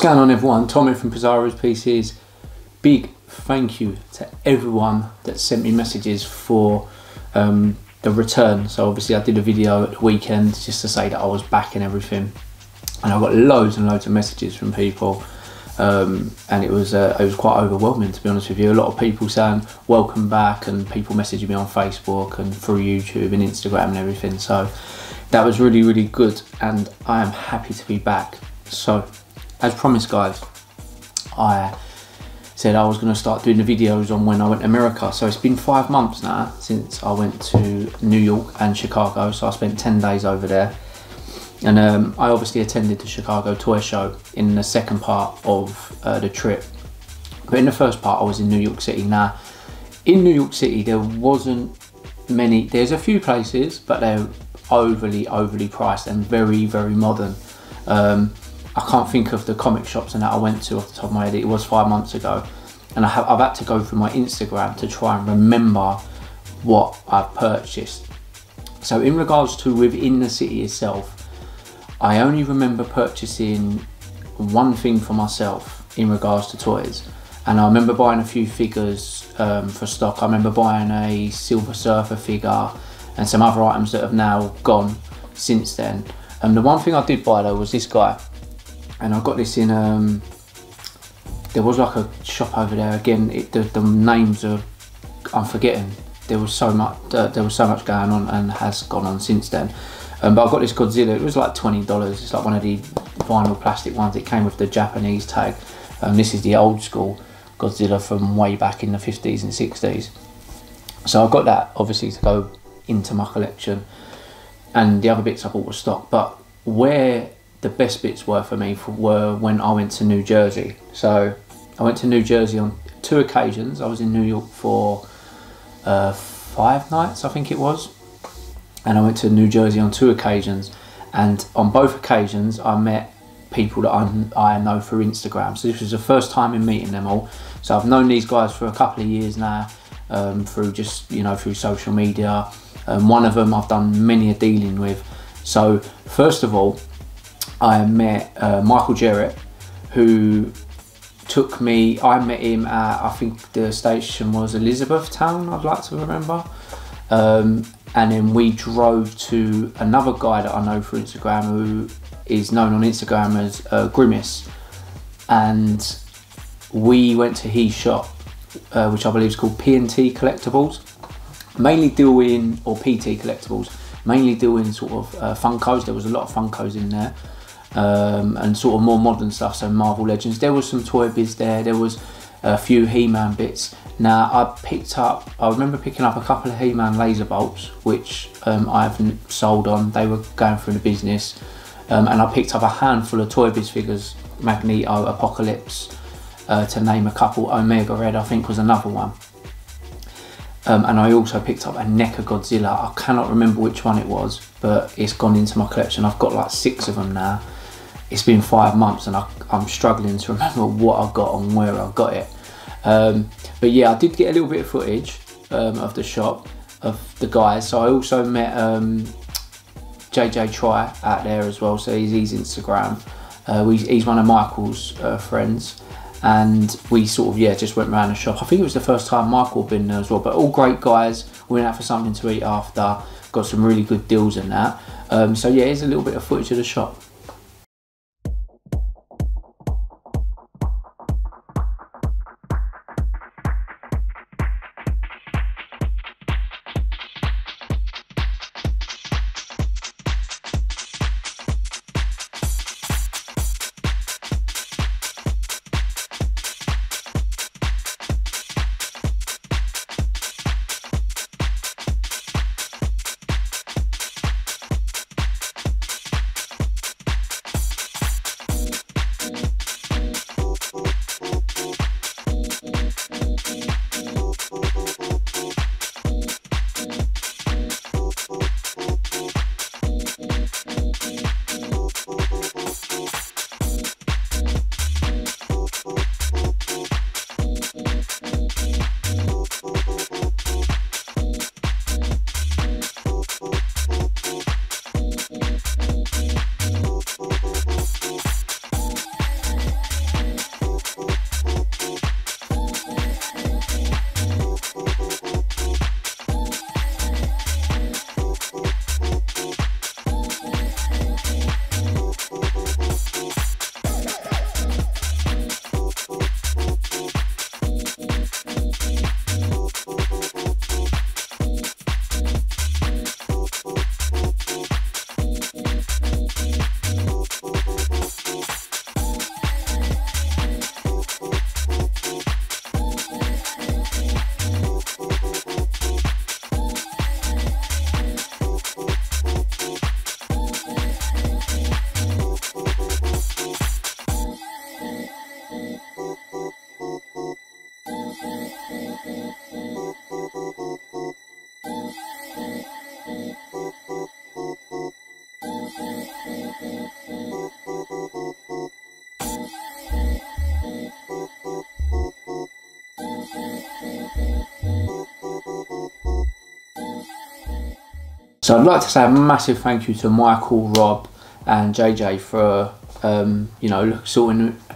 going on, everyone? Tommy from Pizarro's PCs. Big thank you to everyone that sent me messages for the return. So obviously I did a video at the weekend just to say that I was back and everything, and I got loads and loads of messages from people, and it was quite overwhelming, to be honest with you. A lot of people saying welcome back, and people messaging me on Facebook and through YouTube and Instagram and everything. So that was really, really good, and I am happy to be back. So as promised, guys, I said I was going to start doing the videos on when I went to America. So it's been 5 months now since I went to New York and Chicago. So I spent 10 days over there, and I obviously attended the Chicago Toy Show in the second part of the trip. But in the first part I was in New York City. Now in New York City there wasn't many, there's a few places, but they're overly priced and very modern. I can't think of the comic shops and that I went to off the top of my head. It was 5 months ago, and I've had to go through my Instagram to try and remember what I've purchased. So in regards to within the city itself, I only remember purchasing one thing for myself in regards to toys, and I remember buying a few figures for stock. I remember buying a Silver Surfer figure and some other items that have now gone since then. The one thing I did buy though was this guy. And I got this in, there was like a shop over there. Again, the names are, I'm forgetting. There was so much going on and has gone on since then. But I got this Godzilla. It was like $20. It's like one of the vinyl plastic ones. It came with the Japanese tag. This is the old school Godzilla from way back in the 50s and 60s. So I got that obviously to go into my collection, and the other bits I bought was stock. But where the best bits were for me were when I went to New Jersey. So I went to New Jersey on 2 occasions. I was in New York for 5 nights, I think it was, and I went to New Jersey on 2 occasions, and on both occasions I met people that I know through Instagram. So this was the first time in meeting them all. So I've known these guys for a couple of years now, through just, you know, through social media. One of them I've done many a dealing with. So first of all, I met Michael Jarrett, who took me, I met him at, I think the station was Elizabethtown, I'd like to remember. And then we drove to another guy that I know through Instagram, who is known on Instagram as Grimace. And we went to his shop, which I believe is called P&T Collectibles. Mainly deal in, or PT Collectibles, mainly deal in sort of Funkos. There was a lot of Funkos in there. And sort of more modern stuff, so Marvel Legends. There was some Toy Biz there. There was a few He-Man bits. Now I remember picking up a couple of He-Man laser bolts, which I haven't sold on. They were going through the business. And I picked up a handful of Toy Biz figures, Magneto, Apocalypse, to name a couple. Omega Red, I think, was another one. And I also picked up a NECA Godzilla. I cannot remember which one it was, but it's gone into my collection. I've got like 6 of them now. It's been 5 months, and I'm struggling to remember what I got and where I got it. But yeah, I did get a little bit of footage of the shop, of the guys. So I also met JJ Try out there as well. So he's Instagram. He's one of Michael's friends. And we sort of, yeah, just went around the shop. I think it was the first time Michael had been there as well, but all great guys. We went out for something to eat after, got some really good deals in that. So yeah, here's a little bit of footage of the shop. So I'd like to say a massive thank you to Michael, Rob and JJ for you know,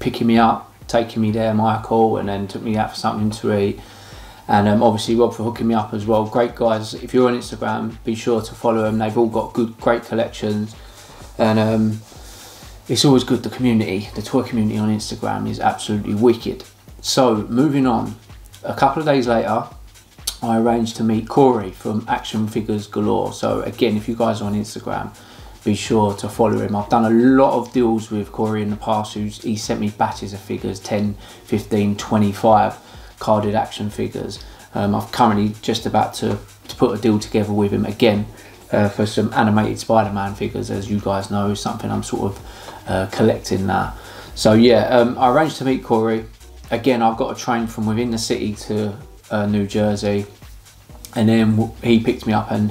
picking me up, taking me there, Michael, and then took me out for something to eat. And obviously Rob for hooking me up as well. Great guys. If you're on Instagram, be sure to follow them. They've all got great collections. And it's always good, the community, the toy community on Instagram is absolutely wicked. So moving on, a couple of days later, I arranged to meet Corey from Action Figures Galore. So again, if you guys are on Instagram, be sure to follow him. I've done a lot of deals with Corey in the past. He sent me batches of figures, 10, 15, 25 carded action figures. I'm currently just about to put a deal together with him again for some animated Spider-Man figures. As you guys know, something I'm sort of collecting now. So yeah, I arranged to meet Corey. Again, I've got a train from within the city to New Jersey, and then he picked me up, and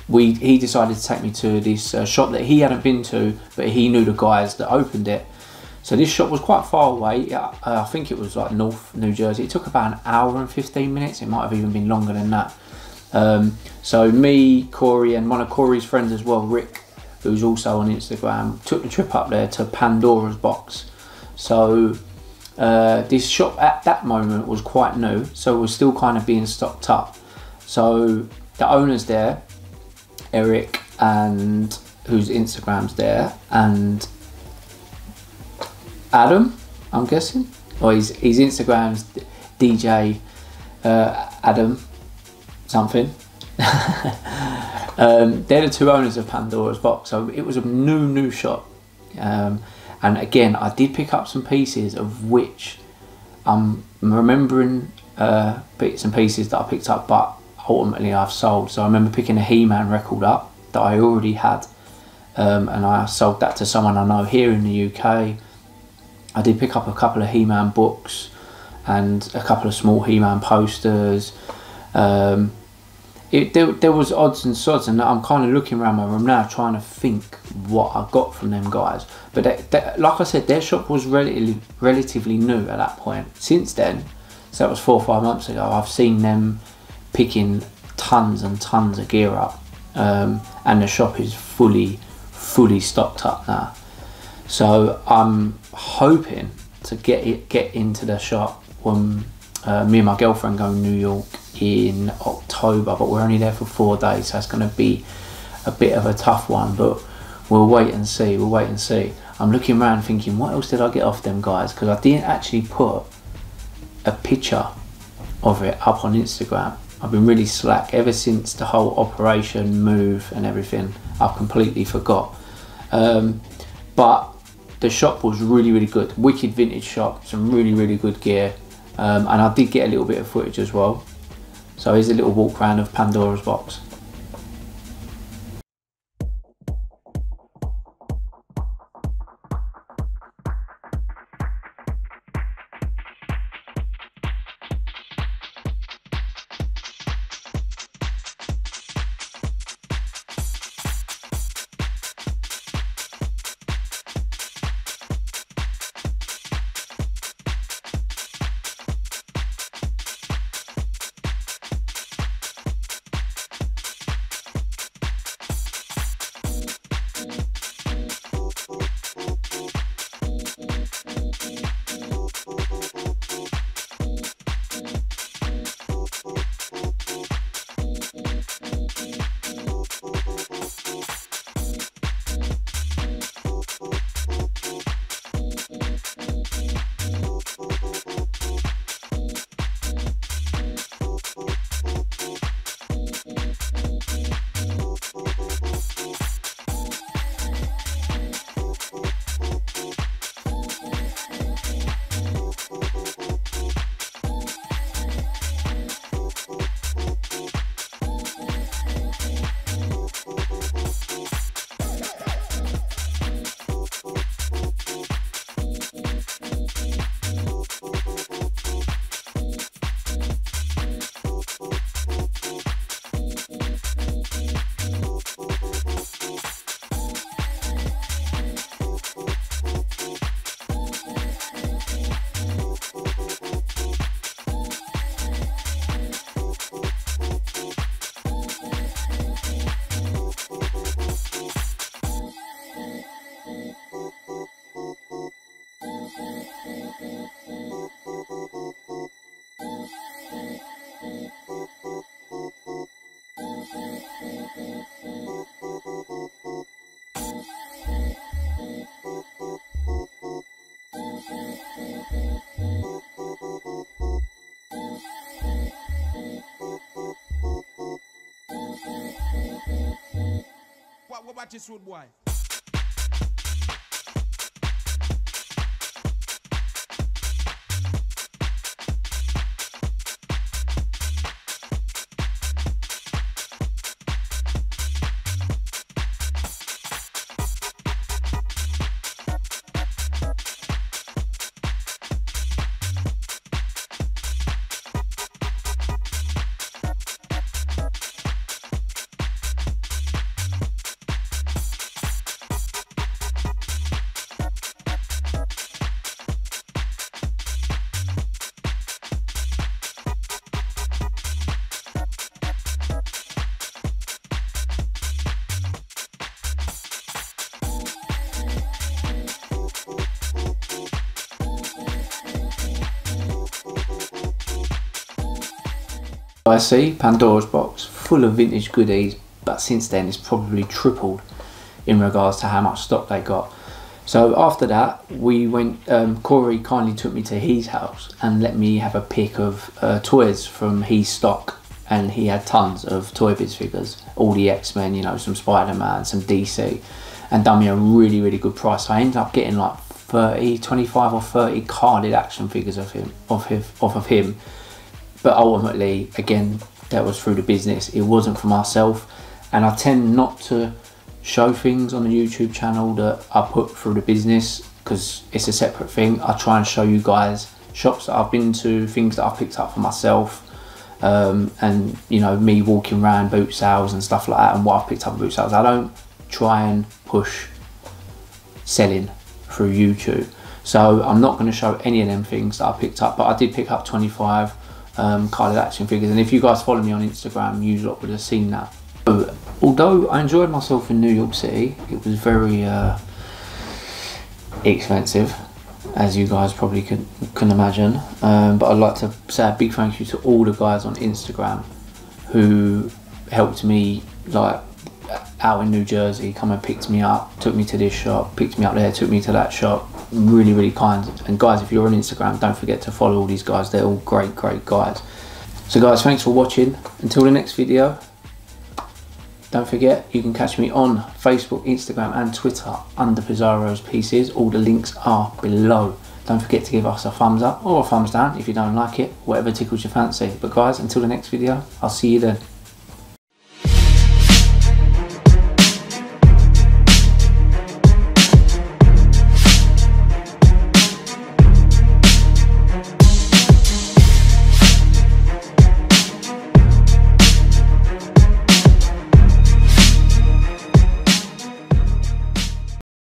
he decided to take me to this shop that he hadn't been to, but he knew the guys that opened it. So this shop was quite far away. I think it was like North New Jersey. It took about an hour and 15 minutes. It might have even been longer than that. So me, Corey, and one of Corey's friends as well, Rick, who's also on Instagram, took the trip up there to Pandora's box. So this shop at that moment was quite new, so it was still kind of being stocked up. So the owners there, Eric, and whose Instagram's there, and Adam, I'm guessing, or his Instagram's DJ Adam something. They're the two owners of Pandora's box, so it was a new shop. And again, I did pick up some pieces of which I'm remembering bits and pieces that I picked up, but ultimately I've sold. So I remember picking a He-Man record up that I already had, and I sold that to someone I know here in the UK. I did pick up a couple of He-Man books and a couple of small He-Man posters. There was odds and sods, and I'm kind of looking around my room now trying to think what I got from them guys. But like I said, their shop was relatively new at that point. Since then, so that was 4 or 5 months ago, I've seen them picking tons and tons of gear up, and the shop is fully stocked up now. So I'm hoping to get into the shop when me and my girlfriend go to New York in October, but we're only there for 4 days, so it's going to be a bit of a tough one, but we'll wait and see. I'm looking around thinking, what else did I get off them guys? Because I didn't actually put a picture of it up on Instagram. I've been really slack ever since the whole operation move and everything. I've completely forgot. But the shop was really good. Wicked vintage shop, some really good gear. And I did get a little bit of footage as well. So here's a little walk around of Pandora's box. watch this wood boy. I see Pandora's box full of vintage goodies, but since then it's probably tripled in regards to how much stock they got. So after that we went, Corey kindly took me to his house and let me have a pick of toys from his stock, and he had tons of Toy Biz figures, all the X-Men, you know, some Spider-Man, some DC, and done me a really good price. So I ended up getting like 25 or 30 carded action figures of him, off of him. But ultimately, again, that was through the business. It wasn't for myself. And I tend not to show things on the YouTube channel that I put through the business, because it's a separate thing. I try and show you guys shops that I've been to, things that I've picked up for myself, and you know, me walking around boot sales and stuff like that, and what I've picked up at boot sales. I don't try and push selling through YouTube. So I'm not going to show any of them things that I picked up, but I did pick up 25 carded action figures, and if you guys follow me on Instagram, you lot would have seen that. So, although I enjoyed myself in New York City, it was very expensive, as you guys probably can imagine, but I'd like to say a big thank you to all the guys on Instagram who helped me, like out in New Jersey, come and picked me up, took me to this shop, picked me up there, took me to that shop. Really kind. And guys, if you're on Instagram, don't forget to follow all these guys. They're all great guys. So guys, thanks for watching. Until the next video, don't forget you can catch me on Facebook, Instagram and Twitter under Pizarro's Pieces. All the links are below. Don't forget to give us a thumbs up or a thumbs down if you don't like it, whatever tickles your fancy. But guys, until the next video, I'll see you then.